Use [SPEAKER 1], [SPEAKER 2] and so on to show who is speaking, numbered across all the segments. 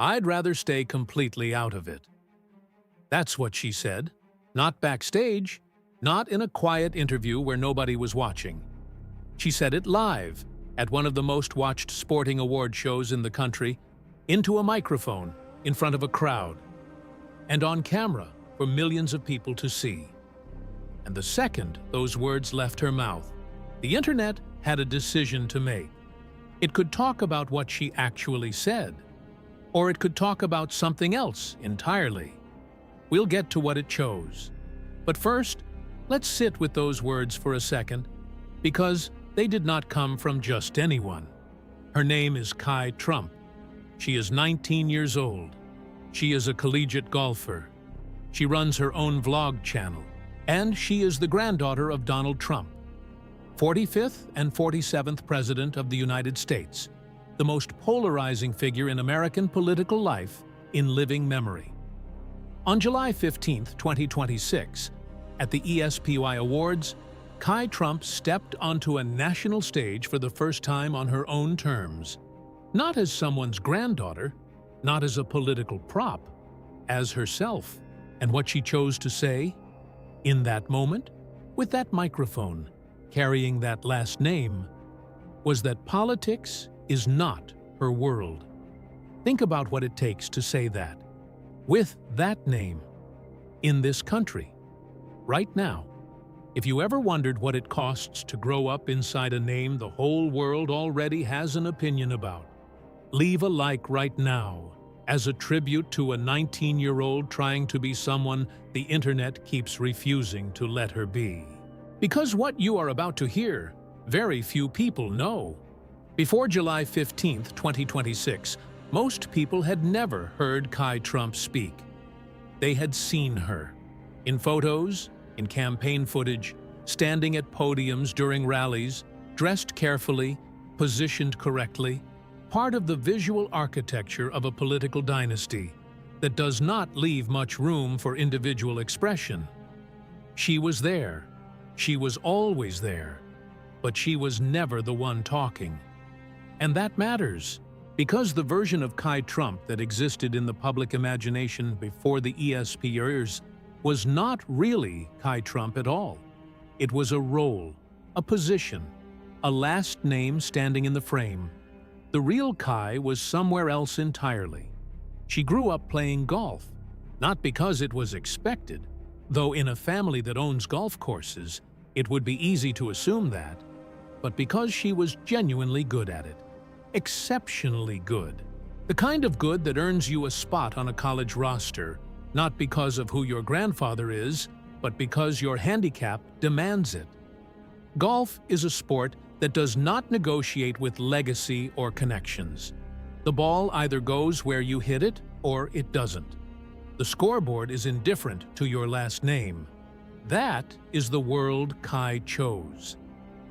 [SPEAKER 1] I'd rather stay completely out of it. That's what she said. Not backstage, not in a quiet interview where nobody was watching. She said it live, at one of the most watched sporting award shows in the country, into a microphone, in front of a crowd, and on camera for millions of people to see. And the second those words left her mouth, the internet had a decision to make. It could talk about what she actually said, or it could talk about something else entirely. We'll get to what it chose. But first, let's sit with those words for a second, because they did not come from just anyone. Her name is Kai Trump. She is 19 years old. She is a collegiate golfer. She runs her own vlog channel, and she is the granddaughter of Donald Trump, 45th and 47th President of the United States, the most polarizing figure in American political life in living memory. On July 15, 2026, at the ESPY Awards, Kai Trump stepped onto a national stage for the first time on her own terms, not as someone's granddaughter, not as a political prop, as herself. And what she chose to say, in that moment, with that microphone, carrying that last name, was that politics is not her world. Think about what it takes to say that, with that name, in this country, right now. If you ever wondered what it costs to grow up inside a name the whole world already has an opinion about, leave a like right now as a tribute to a 19-year-old trying to be someone the internet keeps refusing to let her be. Because what you are about to hear, very few people know. Before July 15, 2026, most people had never heard Kai Trump speak. They had seen her in photos, in campaign footage, standing at podiums during rallies, dressed carefully, positioned correctly, part of the visual architecture of a political dynasty that does not leave much room for individual expression. She was there. She was always there. But she was never the one talking. And that matters, because the version of Kai Trump that existed in the public imagination before the ESPY Awards was not really Kai Trump at all. It was a role, a position, a last name standing in the frame. The real Kai was somewhere else entirely. She grew up playing golf, not because it was expected, though in a family that owns golf courses, it would be easy to assume that, but because she was genuinely good at it. Exceptionally good. The kind of good that earns you a spot on a college roster, not because of who your grandfather is, but because your handicap demands it. Golf is a sport that does not negotiate with legacy or connections. The ball either goes where you hit it or it doesn't. The scoreboard is indifferent to your last name. That is the world Kai chose.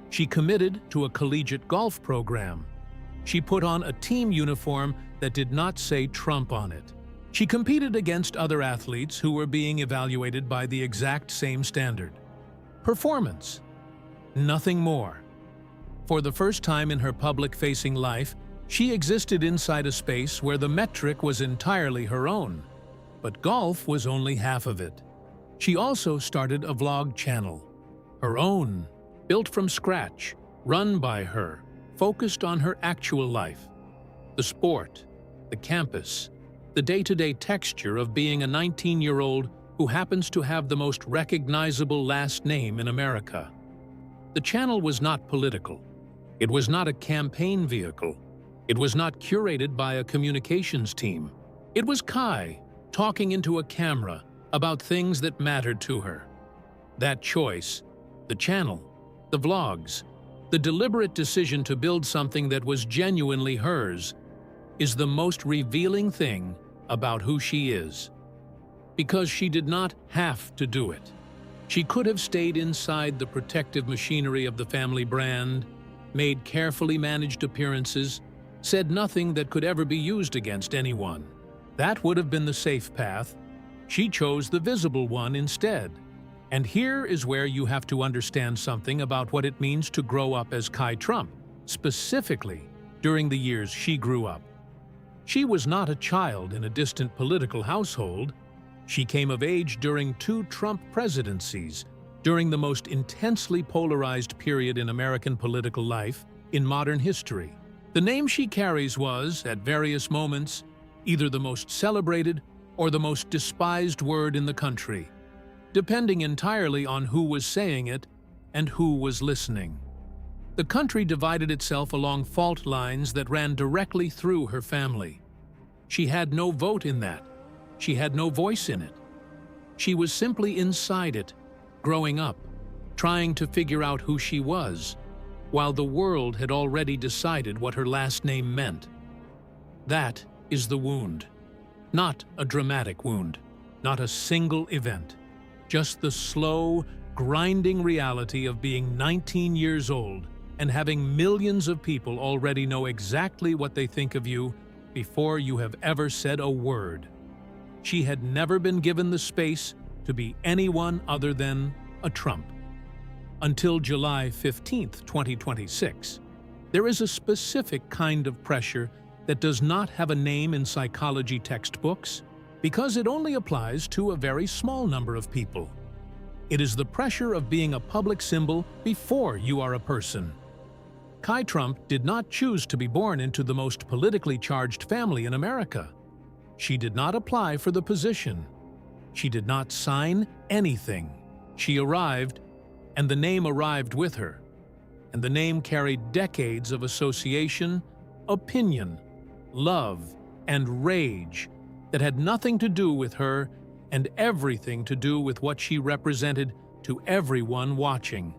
[SPEAKER 1] She committed to a collegiate golf program. She put on a team uniform that did not say Trump on it. She competed against other athletes who were being evaluated by the exact same standard. Performance. Nothing more. For the first time in her public-facing life, she existed inside a space where the metric was entirely her own. But golf was only half of it. She also started a vlog channel, her own, built from scratch, run by her, focused on her actual life. The sport, the campus, the day-to-day texture of being a 19-year-old who happens to have the most recognizable last name in America. The channel was not political. It was not a campaign vehicle. It was not curated by a communications team. It was Kai talking into a camera about things that mattered to her. That choice, the channel, the vlogs, the deliberate decision to build something that was genuinely hers, is the most revealing thing about who she is. Because she did not have to do it. She could have stayed inside the protective machinery of the family brand, made carefully managed appearances, said nothing that could ever be used against anyone. That would have been the safe path. She chose the visible one instead. And here is where you have to understand something about what it means to grow up as Kai Trump, specifically during the years she grew up. She was not a child in a distant political household. She came of age during 2 Trump presidencies, during the most intensely polarized period in American political life in modern history. The name she carries was, at various moments, either the most celebrated or the most despised word in the country, depending entirely on who was saying it and who was listening. The country divided itself along fault lines that ran directly through her family. She had no vote in that. She had no voice in it. She was simply inside it, growing up, trying to figure out who she was, while the world had already decided what her last name meant. That is the wound. Not a dramatic wound, not a single event, just the slow, grinding reality of being 19 years old and having millions of people already know exactly what they think of you before you have ever said a word. She had never been given the space to be anyone other than a Trump. Until July 15, 2026, there is a specific kind of pressure that does not have a name in psychology textbooks because it only applies to a very small number of people. It is the pressure of being a public symbol before you are a person. Kai Trump did not choose to be born into the most politically charged family in America. She did not apply for the position. She did not sign anything. She arrived, and the name arrived with her. And the name carried decades of association, opinion, love, and rage that had nothing to do with her and everything to do with what she represented to everyone watching.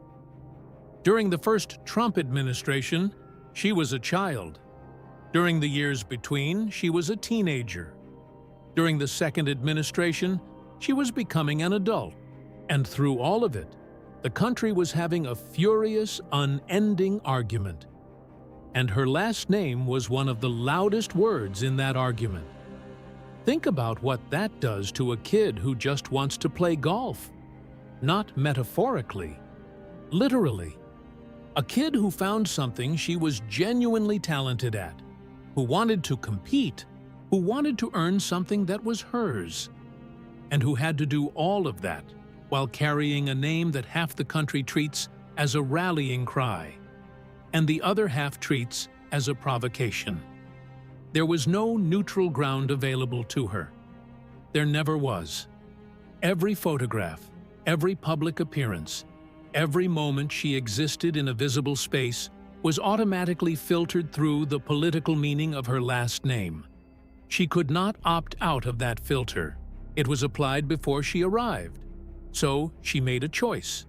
[SPEAKER 1] During the first Trump administration, she was a child. During the years between, she was a teenager. During the second administration, she was becoming an adult. And through all of it, the country was having a furious, unending argument. And her last name was one of the loudest words in that argument. Think about what that does to a kid who just wants to play golf. Not metaphorically, literally. A kid who found something she was genuinely talented at, who wanted to compete, who wanted to earn something that was hers, and who had to do all of that while carrying a name that half the country treats as a rallying cry, and the other half treats as a provocation. There was no neutral ground available to her. There never was. Every photograph, every public appearance, every moment she existed in a visible space was automatically filtered through the political meaning of her last name. She could not opt out of that filter. It was applied before she arrived. So she made a choice.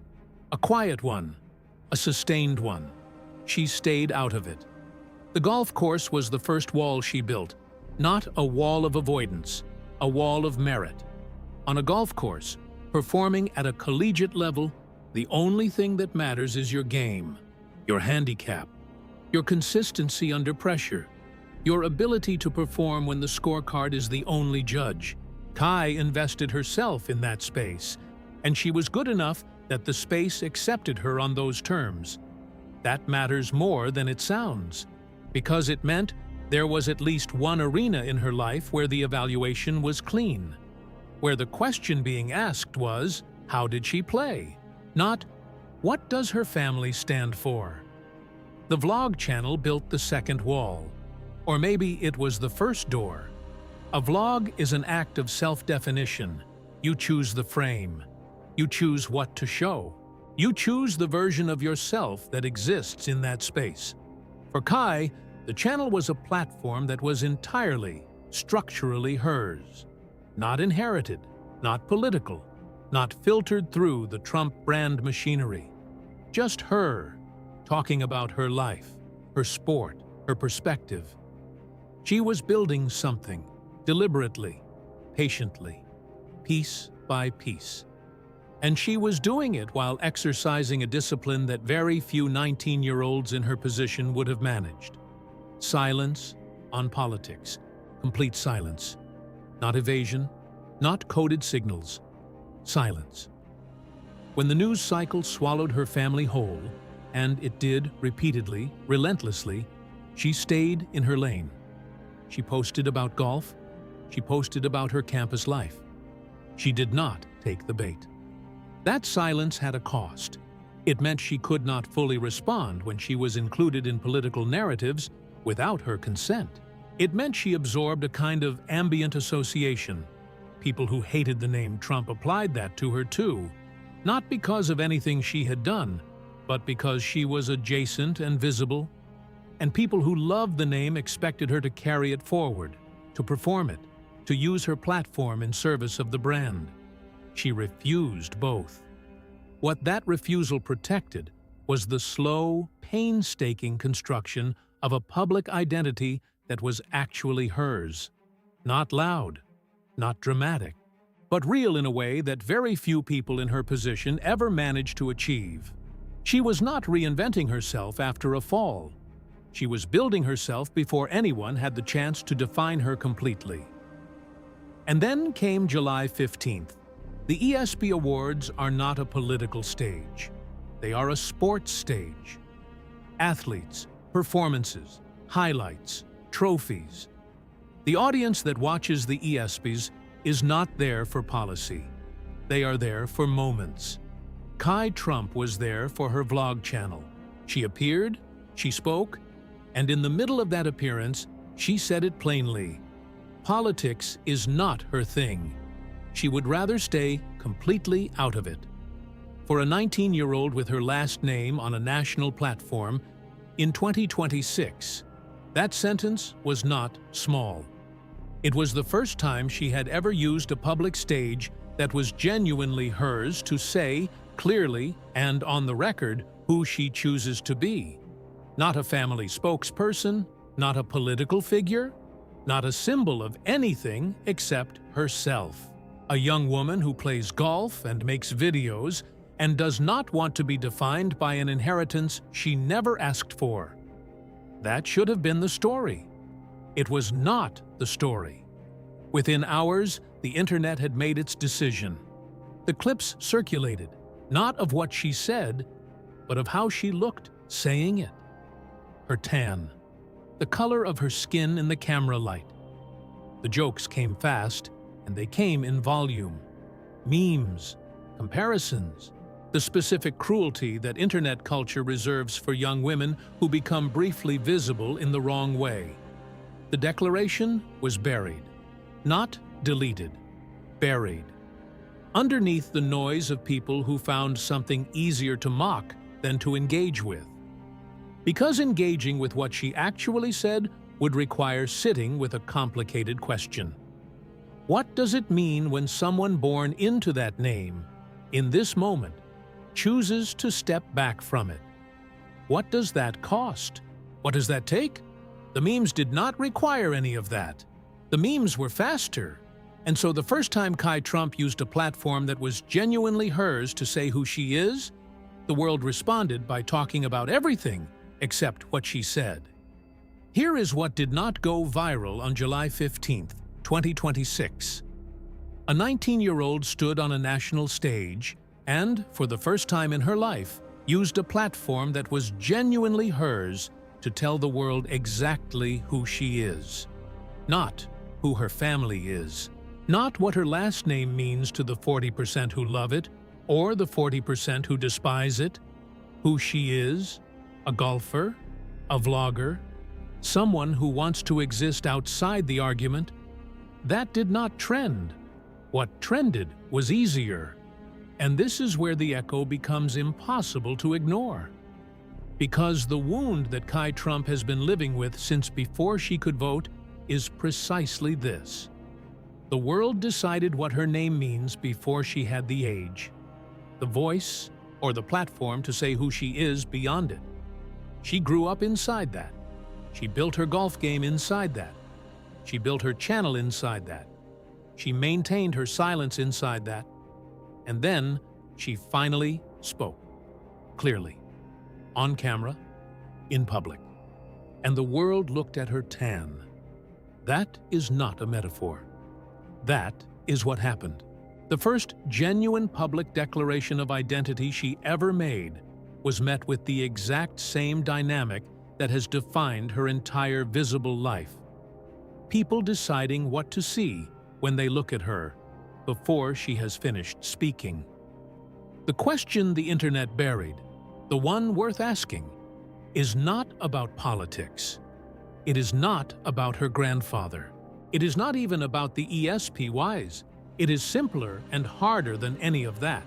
[SPEAKER 1] A quiet one. A sustained one. She stayed out of it. The golf course was the first wall she built, not a wall of avoidance, a wall of merit. On a golf course, performing at a collegiate level, the only thing that matters is your game, your handicap, your consistency under pressure, your ability to perform when the scorecard is the only judge. Kai invested herself in that space, and she was good enough that the space accepted her on those terms. That matters more than it sounds, because it meant there was at least one arena in her life where the evaluation was clean, where the question being asked was, how did she play? Not, what does her family stand for? The vlog channel built the second wall, or maybe it was the first door. A vlog is an act of self-definition. You choose the frame. You choose what to show. You choose the version of yourself that exists in that space. For Kai, the channel was a platform that was entirely, structurally hers. Not inherited, not political, not filtered through the Trump brand machinery. Just her, talking about her life, her sport, her perspective. She was building something, deliberately, patiently, piece by piece. And she was doing it while exercising a discipline that very few 19-year-olds in her position would have managed. Silence on politics. Complete silence. Not evasion, not coded signals. Silence. When the news cycle swallowed her family whole, and it did repeatedly, relentlessly, she stayed in her lane. She posted about golf. She posted about her campus life. She did not take the bait. That silence had a cost. It meant she could not fully respond when she was included in political narratives without her consent. It meant she absorbed a kind of ambient association. People who hated the name Trump applied that to her too, not because of anything she had done, but because she was adjacent and visible. And people who loved the name expected her to carry it forward, to perform it, to use her platform in service of the brand. She refused both. What that refusal protected was the slow, painstaking construction of a public identity that was actually hers. Not loud, not dramatic, but real in a way that very few people in her position ever managed to achieve. She was not reinventing herself after a fall. She was building herself before anyone had the chance to define her completely. And then came July 15th. The ESPY Awards are not a political stage. They are a sports stage. Athletes, performances, highlights, trophies. The audience that watches the ESPYs is not there for policy. They are there for moments. Kai Trump was there for her vlog channel. She appeared, she spoke, and in the middle of that appearance, she said it plainly. Politics is not her thing. She would rather stay completely out of it. For a 19-year-old with her last name on a national platform, in 2026, that sentence was not small. It was the first time she had ever used a public stage that was genuinely hers to say, clearly and on the record, who she chooses to be. Not a family spokesperson, not a political figure, not a symbol of anything except herself. A young woman who plays golf and makes videos and does not want to be defined by an inheritance she never asked for. That should have been the story. It was not the story. Within hours, the internet had made its decision. The clips circulated, not of what she said, but of how she looked saying it. Her tan, the color of her skin in the camera light. The jokes came fast, and they came in volume. Memes, comparisons, the specific cruelty that internet culture reserves for young women who become briefly visible in the wrong way. The declaration was buried, not deleted, buried. Underneath the noise of people who found something easier to mock than to engage with. Because engaging with what she actually said would require sitting with a complicated question. What does it mean when someone born into that name, in this moment, chooses to step back from it? What does that cost? What does that take? The memes did not require any of that. The memes were faster. And so the first time Kai Trump used a platform that was genuinely hers to say who she is, the world responded by talking about everything except what she said. Here is what did not go viral on July 15th, 2026. A 19-year-old stood on a national stage and, for the first time in her life, used a platform that was genuinely hers to tell the world exactly who she is. Not who her family is. Not what her last name means to the 40% who love it or the 40% who despise it. Who she is, a golfer, a vlogger, someone who wants to exist outside the argument. That did not trend. What trended was easier. And this is where the echo becomes impossible to ignore. Because the wound that Kai Trump has been living with since before she could vote is precisely this. The world decided what her name means before she had the age, the voice, or the platform to say who she is beyond it. She grew up inside that. She built her golf game inside that. She built her channel inside that. She maintained her silence inside that. And then she finally spoke, clearly, on camera, in public. And the world looked at her tan. That is not a metaphor. That is what happened. The first genuine public declaration of identity she ever made was met with the exact same dynamic that has defined her entire visible life. people deciding what to see when they look at her before she has finished speaking. The question the internet buried, the one worth asking, is not about politics. It is not about her grandfather. It is not even about the ESPYs. It is simpler and harder than any of that.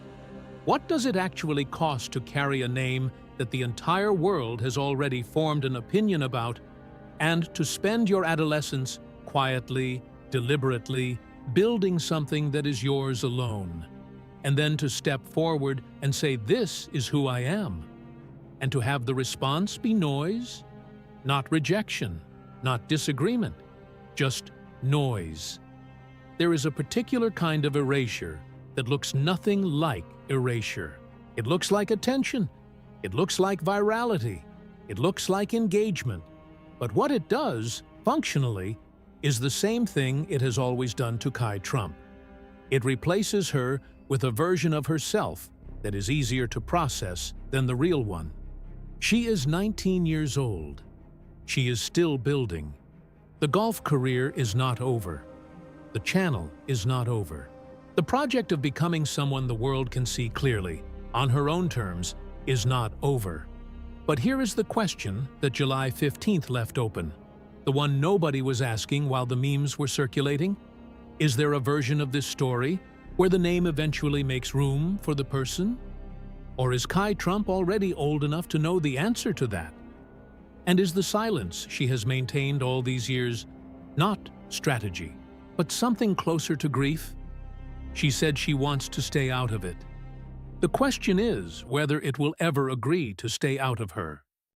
[SPEAKER 1] What does it actually cost to carry a name that the entire world has already formed an opinion about, and to spend your adolescence quietly, deliberately, building something that is yours alone, and then to step forward and say, "This is who I am," and to have the response be noise, not rejection, not disagreement, just noise. There is a particular kind of erasure that looks nothing like erasure. It looks like attention. It looks like virality. It looks like engagement. But what it does, functionally, is the same thing it has always done to Kai Trump. It replaces her with a version of herself that is easier to process than the real one. She is 19 years old. She is still building. The golf career is not over. The channel is not over. The project of becoming someone the world can see clearly, on her own terms, is not over. But here is the question that July 15th left open, the one nobody was asking while the memes were circulating. Is there a version of this story where the name eventually makes room for the person? Or is Kai Trump already old enough to know the answer to that? And is the silence she has maintained all these years not strategy, but something closer to grief? She said she wants to stay out of it. The question is whether it will ever agree to stay out of her.